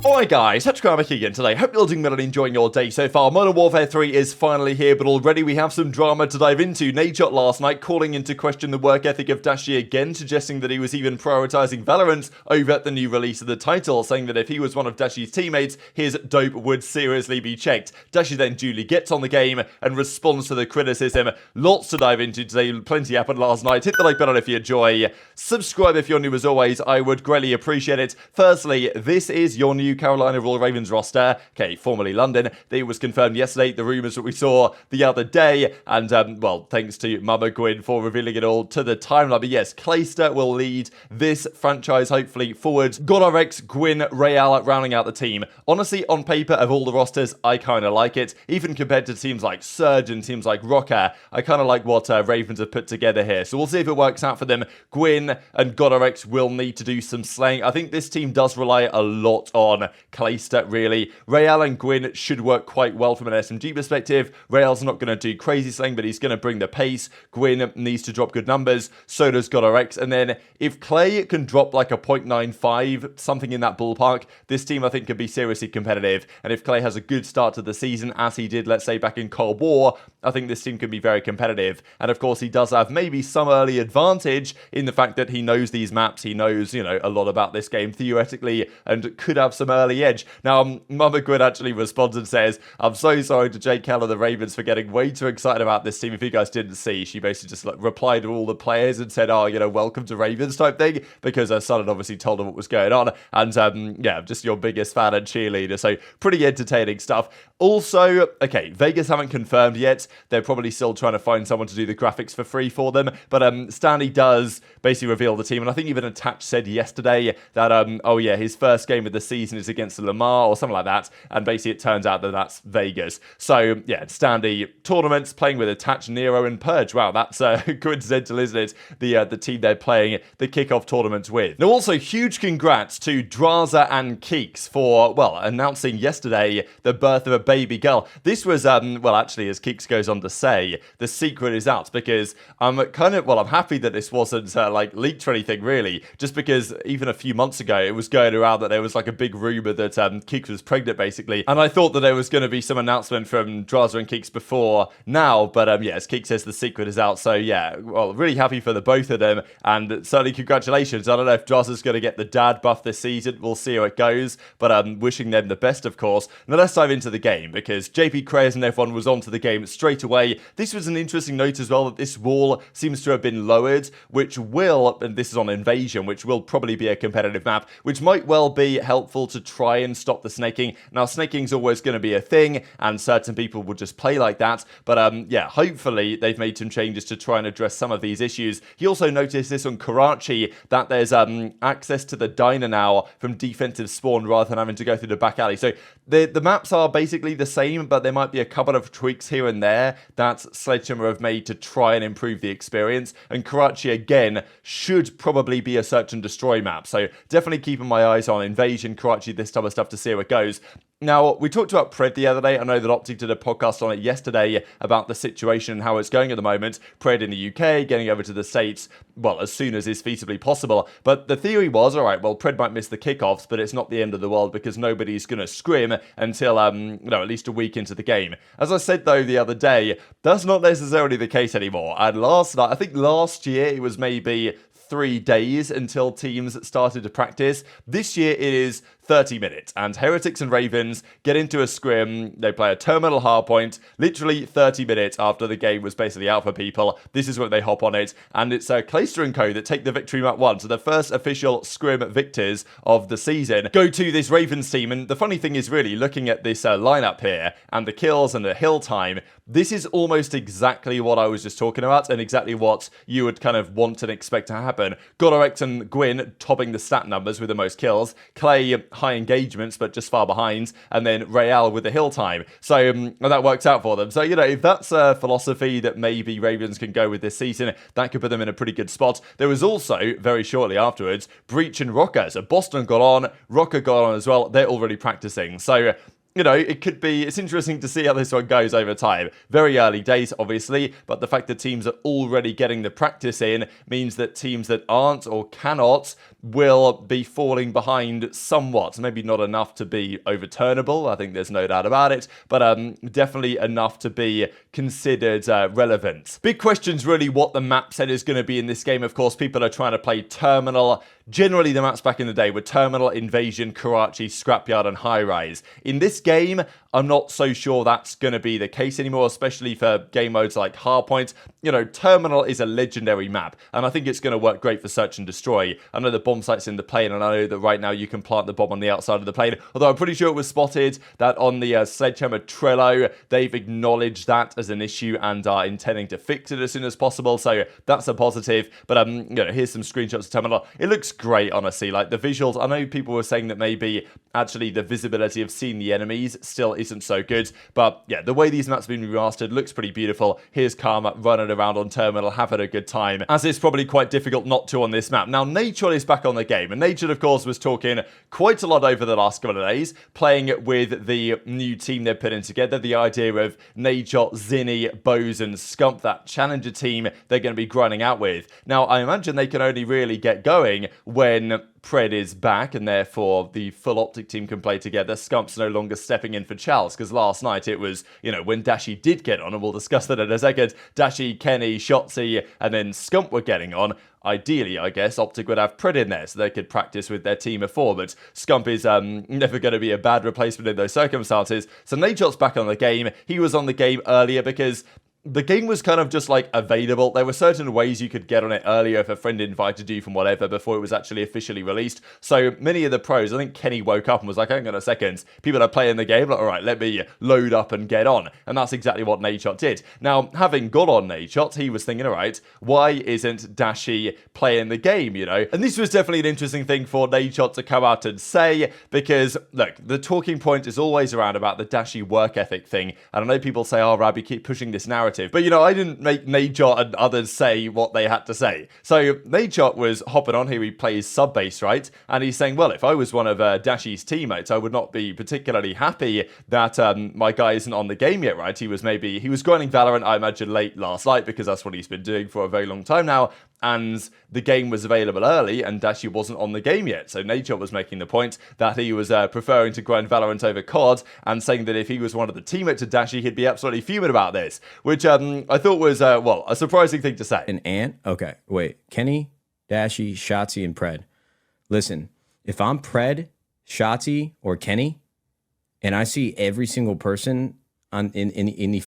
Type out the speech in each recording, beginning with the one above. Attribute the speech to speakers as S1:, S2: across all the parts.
S1: Alright guys, TacticalRab again today. Hope you're doing well and enjoying your day so far. Modern Warfare 3 is finally here, but already we have some drama to dive into. Nadeshot last night calling into question the work ethic of Dashy again, suggesting that he was even prioritising Valorant over the new release of the title, saying that if he was one of Dashy's teammates, his dope would seriously be checked. Dashy then duly gets on the game and responds to the criticism. Lots to dive into today, plenty happened last night. Hit the like button if you enjoy. Subscribe if you're new as always, I would greatly appreciate it. Firstly, this is your new Carolina Royal Ravens roster, okay, formerly London. It was confirmed yesterday, the rumours that we saw the other day, and, well, thanks to MWIII for revealing it all to the timeline. But yes, Priestahh will lead this franchise, hopefully, forward. GodRx, Gwyn, Real rounding out the team. Honestly, on paper, of all the rosters, I kind of like it. Even compared to teams like Surge and teams like Rocker, I kind of like what Ravens have put together here. So we'll see if it works out for them. Gwyn and GodRx will need to do some slaying. I think this team does rely a lot on Priestahh, really. Real and Gwyn should work quite well from an SMG perspective. Real's not going to do crazy slaying, but he's going to bring the pace. Gwyn needs to drop good numbers. So does GodRx. And then if Clay can drop like a 0.95, something in that ballpark, this team I think could be seriously competitive. And if Clay has a good start to the season, as he did, let's say, back in Cold War, I think this team can be very competitive. And of course, he does have maybe some early advantage in the fact that he knows these maps. He knows, you know, a lot about this game theoretically and could have some early edge. Now, MWIII actually responds and says, I'm so sorry to Jake Kell and the Ravens for getting way too excited about this team. If you guys didn't see, she basically just like replied to all the players and said, oh, you know, welcome to Ravens type thing, because her son had obviously told her what was going on. And yeah, just your biggest fan and cheerleader. So pretty entertaining stuff. Also, okay, Vegas haven't confirmed yet. They're probably still trying to find someone to do the graphics for free for them. But Stanley does basically reveal the team. And I think even Attach said yesterday that, oh yeah, his first game of the season is against Lamar or something like that. And basically it turns out that that's Vegas. So yeah, Stanley tournaments playing with Attach, Nero and Purge. Wow, that's coincidental, isn't it? The team they're playing the kickoff tournaments with. Now also, huge congrats to Drazah and Keeks for, well, announcing yesterday the birth of a baby girl. This was, well, actually, as Keeks goes on to say, the secret is out, because I'm kind of, well, I'm happy that this wasn't like leaked or anything, really, just because even a few months ago it was going around that there was like a big rumor that Keeks was pregnant, basically, and I thought that there was going to be some announcement from Drazah and Keeks before now, but yeah, as Keeks says, the secret is out. So yeah, well, really happy for the both of them, and certainly congratulations. I don't know if Drazah's going to get the dad buff this season. We'll see how it goes, but wishing them the best, of course. Now let's dive into the game, because JP Krayers and everyone was onto the game straight away. This was an interesting note as well, that this wall seems to have been lowered, which will, and this is on Invasion, which will probably be a competitive map, which might well be helpful to try and stop the snaking. Now, snaking's always going to be a thing, and certain people will just play like that, but yeah, hopefully they've made some changes to try and address some of these issues. He also noticed this on Karachi, that there's access to the diner now from defensive spawn rather than having to go through the back alley. So the maps are basically the same, but there might be a couple of tweaks here and there that Sledgehammer have made to try and improve the experience. And Karachi, again, should probably be a search and destroy map. So definitely keeping my eyes on Invasion, Karachi, this type of stuff to see how it goes. Now, we talked about Pred the other day. I know that OpTic did a podcast on it yesterday about the situation and how it's going at the moment. Pred in the UK, getting over to the States, well, as soon as is feasibly possible. But the theory was, all right, well, Pred might miss the kickoffs, but it's not the end of the world, because nobody's going to scrim until, at least a week into the game. As I said, though, the other day, that's not necessarily the case anymore. And last night, I think last year, it was maybe 3 days until teams started to practice. This year it is 30 minutes, and Heretics and Ravens get into a scrim. They play a terminal hardpoint literally 30 minutes after the game was basically out for people. This is when they hop on it, and it's Clayster and Co that take the victory map 1. So the first official scrim victors of the season go to this Ravens team. And the funny thing is, really, looking at this lineup here and the kills and the hill time, this is almost exactly what I was just talking about, and exactly what you would kind of want and expect to happen. GodRx and Gwyn topping the stat numbers with the most kills. Clay, high engagements, but just far behind. And then Real with the hill time. So that works out for them. So, you know, if that's a philosophy that maybe Ravens can go with this season, that could put them in a pretty good spot. There was also, very shortly afterwards, Breach and Rocker. So Boston got on, Rocker got on as well. They're already practicing. So, you know, it could be, it's interesting to see how this one goes over time. Very early days, obviously, but the fact that teams are already getting the practice in means that teams that aren't or cannot will be falling behind somewhat. Maybe not enough to be overturnable. I think there's no doubt about it, but definitely enough to be considered relevant. Big question's really what the map set is going to be in this game. Of course, people are trying to play Terminal. Generally, the maps back in the day were Terminal, Invasion, Karachi, Scrapyard, and High Rise. In this game, I'm not so sure that's going to be the case anymore, especially for game modes like Hardpoint. You know, Terminal is a legendary map, and I think it's going to work great for Search and Destroy. I know the bomb site's in the plane, and I know that right now you can plant the bomb on the outside of the plane, although I'm pretty sure it was spotted that on the Sledgehammer Trello, they've acknowledged that as an issue and are intending to fix it as soon as possible, so that's a positive. But, you know, here's some screenshots of Terminal. It looks great, honestly. Like, the visuals, I know people were saying that maybe actually the visibility of seeing the enemies still isn't so good, but yeah, the way these maps have been remastered looks pretty beautiful. Here's Karma running around on Terminal, having a good time, as it's probably quite difficult not to on this map. Now, Nadeshot is back on the game, and Nadeshot, of course, was talking quite a lot over the last couple of days, playing with the new team they're putting together, the idea of Nadeshot, Zinni, Bows, and Scump, that challenger team they're going to be grinding out with. Now, I imagine they can only really get going when Pred is back, and therefore the full OpTic team can play together. Scump's no longer stepping in for Charles, because last night it was, you know, when Dashy did get on, and we'll discuss that in a second, Dashy, Kenny, Shotzzy, and then Scump were getting on. Ideally, I guess, OpTic would have Pred in there so they could practice with their team of four, but Scump is never going to be a bad replacement in those circumstances. So Nadeshot's back on the game. He was on the game earlier because the game was kind of just like available. There were certain ways you could get on it earlier if a friend invited you from whatever before it was actually officially released. So many of the pros, I think Kenny woke up and was like, hang on a second, people are playing the game, like, all right, let me load up and get on. And that's exactly what Nadeshot did. Now, having got on Nadeshot, he was thinking, all right, why isn't Dashy playing the game, you know? And this was definitely an interesting thing for Nadeshot to come out and say, because, look, the talking point is always around about the Dashy work ethic thing. And I know people say, oh, Rab, you keep pushing this narrative. But, you know, I didn't make Nadeshot and others say what they had to say. So Nadeshot was hopping on here. He plays sub base, right? And he's saying, well, if I was one of Dashy's teammates, I would not be particularly happy that my guy isn't on the game yet, right? He was grinding Valorant, I imagine, late last night, because that's what he's been doing for a very long time now. And the game was available early, and Dashy wasn't on the game yet. So Nadeshot was making the point that he was preferring to grind Valorant over COD, and saying that if he was one of the teammates of Dashy, he'd be absolutely fuming about this, which I thought was, well, a surprising thing to say.
S2: An ant? Okay, wait. Kenny, Dashy, Shotzzy, and Pred. Listen, if I'm Pred, Shotzzy, or Kenny, and I see every single person in the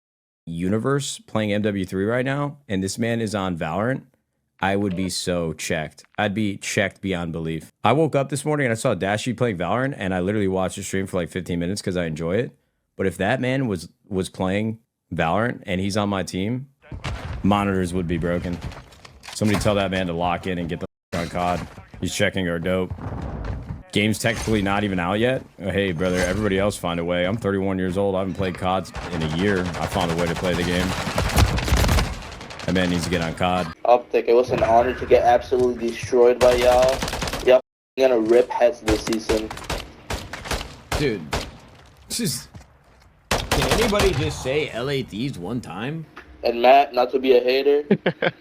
S2: universe playing MW3 right now, and this man is on Valorant, I would be so checked. I'd be checked beyond belief. I woke up this morning and I saw Dashy playing Valorant, and I literally watched the stream for like 15 minutes because I enjoy it. But if that man was playing Valorant and he's on my team, monitors would be broken. Somebody tell that man to lock in and get the on COD. He's checking our dope. Game's technically not even out yet. Oh, hey, brother, everybody else find a way. I'm 31 years old. I haven't played COD in a year. I found a way to play the game. That man needs to get on COD.
S3: OpTic, it was an honor to get absolutely destroyed by y'all. Y'all gonna rip heads this season.
S2: Dude, can anybody just say LA Thieves one time?
S3: And Matt, not to be a hater,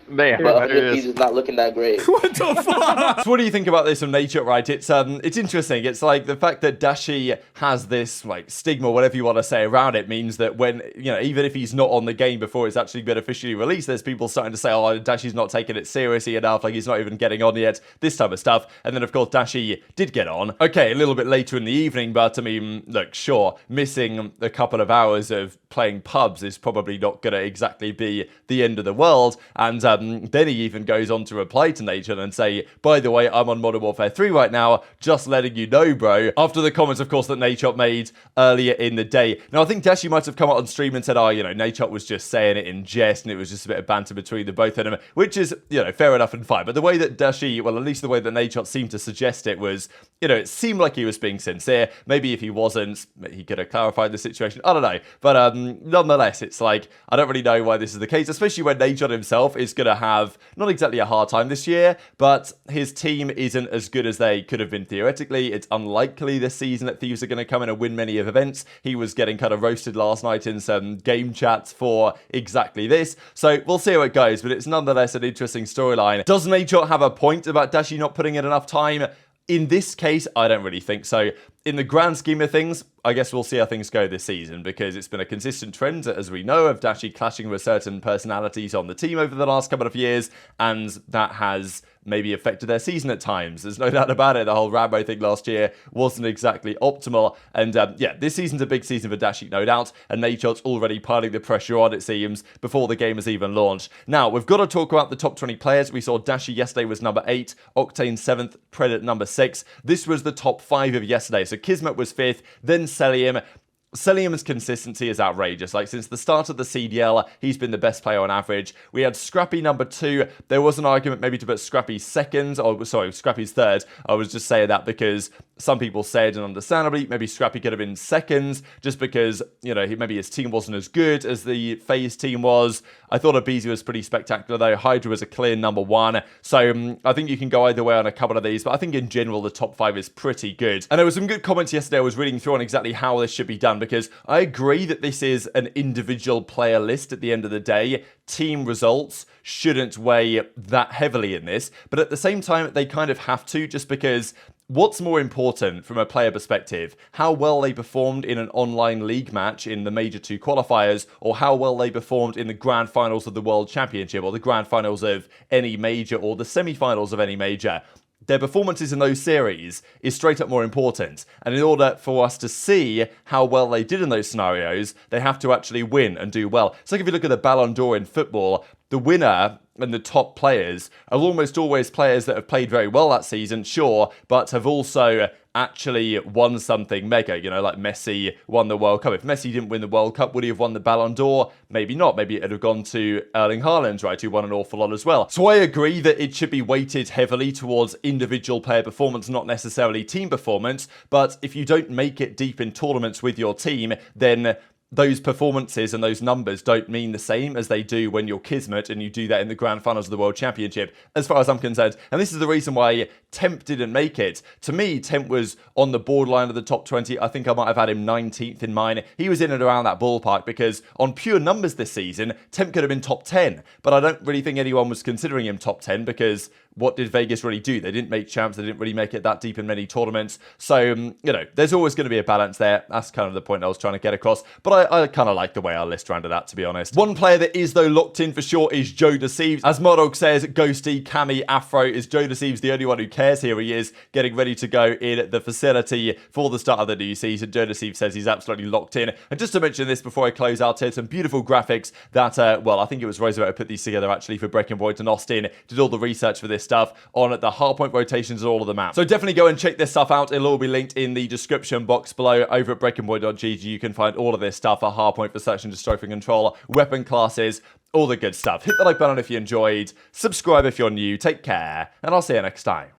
S3: but LA Thieves is not looking that great.
S2: What the fuck?
S1: So what do you think about this from Nadeshot, right? It's interesting. It's like the fact that Dashy has this like stigma, whatever you want to say around it, means that when, you know, even if he's not on the game before it's actually been officially released, there's people starting to say, oh, Dashy's not taking it seriously enough, like he's not even getting on yet, this type of stuff. And then of course Dashy did get on. Okay, a little bit later in the evening, but I mean, look, sure, missing a couple of hours of playing pubs is probably not going to exactly be the end of the world. And then he even goes on to reply to Nadeshot and say, by the way, I'm on Modern Warfare 3 right now, just letting you know, bro. After the comments, of course, that Nadeshot made earlier in the day. Now, I think Dashy might have come out on stream and said, oh, you know, Nadeshot was just saying it in jest, and it was just a bit of banter between the both of them, which is, you know, fair enough and fine. But the way that Dashy, well, at least the way that Nadeshot seemed to suggest it was, you know, it seemed like he was being sincere. Maybe if he wasn't, he could have clarified the situation. I don't know. But nonetheless, it's like, I don't really know why this is the case, especially when Nadeshot himself is going to have not exactly a hard time this year, but his team isn't as good as they could have been theoretically. It's unlikely this season that Thieves are going to come in and win many of events. He was getting kind of roasted last night in some game chats for exactly this. So we'll see how it goes, but it's nonetheless an interesting storyline. Does Nadeshot have a point about Dashy not putting in enough time? In this case, I don't really think so. In the grand scheme of things, I guess we'll see how things go this season, because it's been a consistent trend, as we know, of Dashy clashing with certain personalities on the team over the last couple of years, and that has maybe affected their season at times. There's no doubt about it. The whole Rambo thing last year wasn't exactly optimal, and yeah, this season's a big season for Dashy, no doubt, and Nadeshot's already piling the pressure on, it seems, before the game has even launched. Now, we've got to talk about the top 20 players. We saw Dashy yesterday was number 8, Octane 7th, Pred at number 6. This was the top 5 of yesterday. So Kismet was 5th, then Cellium. Cellium's consistency is outrageous. Like, since the start of the CDL, he's been the best player on average. We had Scrappy number 2. There was an argument maybe to put Scrappy second, or sorry, Scrappy's third. I was just saying that because some people said, and understandably, maybe Scrappy could have been second, just because, you know, maybe his team wasn't as good as the FaZe team was. I thought aBeZy was pretty spectacular, though. HyDra was a clear number 1. So I think you can go either way on a couple of these, but I think in general, the top 5 is pretty good. And there were some good comments yesterday I was reading through on exactly how this should be done, because I agree that this is an individual player list at the end of the day. Team results shouldn't weigh that heavily in this, but at the same time, they kind of have to, just because what's more important from a player perspective? How well they performed in an online league match in the Major 2 qualifiers, or how well they performed in the grand finals of the World Championship, or the grand finals of any major, or the semi-finals of any major? Their performances in those series is straight up more important. And in order for us to see how well they did in those scenarios, they have to actually win and do well. So if you look at the Ballon d'Or in football, the winner and the top players are almost always players that have played very well that season, sure, but have also actually won something mega. You know, like Messi won the World Cup. If Messi didn't win the World Cup, would he have won the Ballon d'Or? Maybe not. Maybe it would have gone to Erling Haaland, right, who won an awful lot as well. So I agree that it should be weighted heavily towards individual player performance, not necessarily team performance. But if you don't make it deep in tournaments with your team, then those performances and those numbers don't mean the same as they do when you're Kismet and you do that in the grand finals of the World Championship, as far as I'm concerned. And this is the reason why Temp didn't make it. To me, Temp was on the borderline of the top 20. I think I might have had him 19th in mine. He was in and around that ballpark, because on pure numbers this season, Temp could have been top 10. But I don't really think anyone was considering him top 10, because what did Vegas really do? They didn't make champs. They didn't really make it that deep in many tournaments. So, you know, there's always going to be a balance there. That's kind of the point I was trying to get across. But I kind of like the way our list rounded out, to be honest. One player that is, though, locked in for sure is JoeDeceives. As Modog says, Ghosty, Cammy, Afro. Is JoeDeceives the only one who cares? Here he is, getting ready to go in the facility for the start of the new season. JoeDeceives says he's absolutely locked in. And just to mention this before I close out here, some beautiful graphics that, well, I think it was Roosevelt who put these together, actually, for Breaking Point, and Austin did all the research for this stuff on the hardpoint rotations and all of the maps. So definitely go and check this stuff out. It'll all be linked in the description box below. Over at breakingpoint.gg, you can find all of this stuff, a hardpoint for search and destroy for control, weapon classes, all the good stuff. Hit the like button if you enjoyed, subscribe if you're new, take care, and I'll see you next time.